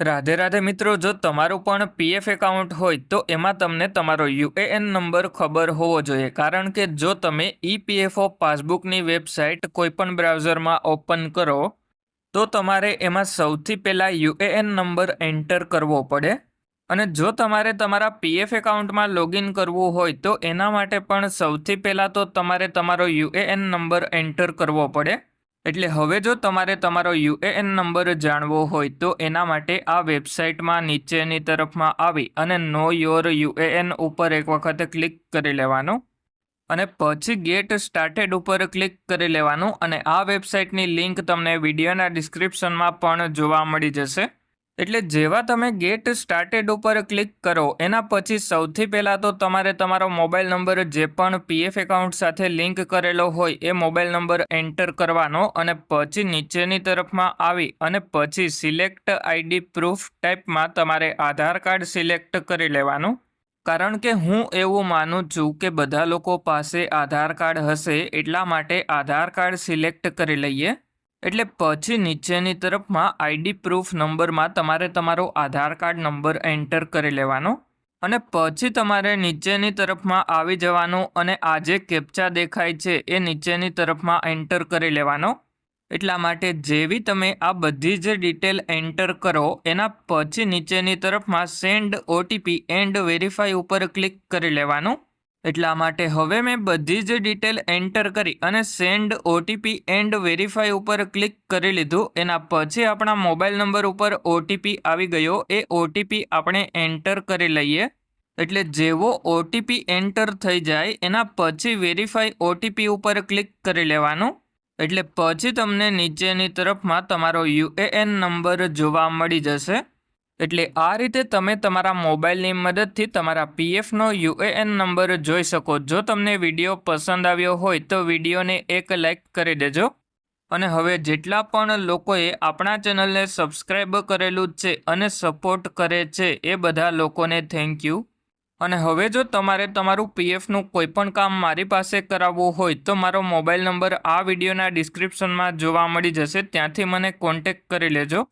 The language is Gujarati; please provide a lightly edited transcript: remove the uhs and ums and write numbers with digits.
રાધે રાધે મિત્રો, જો તમારું પણ પીએફ એકાઉન્ટ હોય તો એમાં તમને તમારો યુએએન નંબર ખબર હોવો જોઈએ, કારણ કે જો તમે ઈપીએફઓ પાસબુકની વેબસાઇટ કોઈપણ બ્રાઉઝરમાં ઓપન કરો તો તમારે એમાં સૌથી પહેલાં યુએએન નંબર એન્ટર કરવો પડે. અને જો તમારે તમારા પીએફ એકાઉન્ટમાં લોગિન કરવું હોય તો એના માટે પણ સૌથી પહેલાં તો તમારે તમારો યુએએન નંબર એન્ટર કરવો પડે. એટલે હવે જો તમારે તમારો યુએએન નંબર જાણવો હોય તો એના માટે આ વેબસાઇટમાં નીચેની તરફમાં આવી અને નો યોર યુએએન ઉપર એક વખત ક્લિક કરી લેવાનું અને પછી ગેટ સ્ટાર્ટેડ ઉપર ક્લિક કરી લેવાનું. અને આ વેબસાઇટની લિંક તમને વિડીયોના ડિસ્ક્રિપ્શનમાં પણ જોવા મળી જશે. એટલે જેવા તમે ગેટ સ્ટાર્ટેડ ઉપર ક્લિક કરો એના પછી સૌથી પહેલાં તો તમારે તમારો મોબાઈલ નંબર જે પણ પીએફ એકાઉન્ટ સાથે લિંક કરેલો હોય એ મોબાઈલ નંબર એન્ટર કરવાનો અને પછી નીચેની તરફમાં આવી અને પછી સિલેક્ટ આઈડી પ્રૂફ ટાઈપમાં તમારે આધાર કાર્ડ સિલેક્ટ કરી લેવાનું. કારણ કે હું એવું માનું છું કે બધા લોકો પાસે આધાર કાર્ડ હશે, એટલા માટે આધાર કાર્ડ સિલેક્ટ કરી લઈએ. એટલે પછી નીચેની તરફમાં આઈડી પ્રૂફ નંબરમાં તમારે તમારો આધાર કાર્ડ નંબર એન્ટર કરી લેવાનો અને પછી તમારે નીચેની તરફમાં આવી જવાનું અને આ જે કેપ્ચા દેખાય છે એ નીચેની તરફમાં એન્ટર કરી લેવાનો. એટલા માટે જેવી તમે આ બધી જ ડિટેલ એન્ટર કરો એના પછી નીચેની તરફમાં સેન્ડ ઓટીપી એન્ડ વેરીફાઈ ઉપર ક્લિક કરી લેવાનું. એટલા માટે હવે મેં બધી જ ડિટેલ એન્ટર કરી અને સેન્ડ ઓટીપી એન્ડ વેરીફાઈ ઉપર ક્લિક કરી લીધું. એના પછી આપણા મોબાઈલ નંબર ઉપર ઓટીપી આવી ગયો, એ ઓટીપી આપણે એન્ટર કરી લઈએ. એટલે જેવો ઓટીપી એન્ટર થઈ જાય એના પછી વેરીફાઈ ઓટીપી ઉપર ક્લિક કરી લેવાનું. એટલે પછી તમને નીચેની તરફમાં તમારો યુએએન નંબર જોવા મળી જશે. એટલે આ રીતે તમે તમારા મોબાઈલની મદદથી તમારા પીએફનો યુએએન નંબર જોઈ શકો. જો તમને વિડીયો પસંદ આવ્યો હોય તો વિડીયોને એક લાઈક કરી દેજો. અને હવે જેટલા પણ લોકોએ આપણા ચેનલને સબસ્ક્રાઈબ કરેલું છે અને સપોર્ટ કરે છે એ બધા લોકોને થેન્ક યુ. અને હવે જો તમારે તમારું પીએફનું કોઈ પણ કામ મારી પાસે કરાવવું હોય તો મારો મોબાઈલ નંબર આ વિડીયોના ડિસ્ક્રિપ્શનમાં જોવા મળી જશે, ત્યાંથી મને કોન્ટેક્ટ કરી લેજો.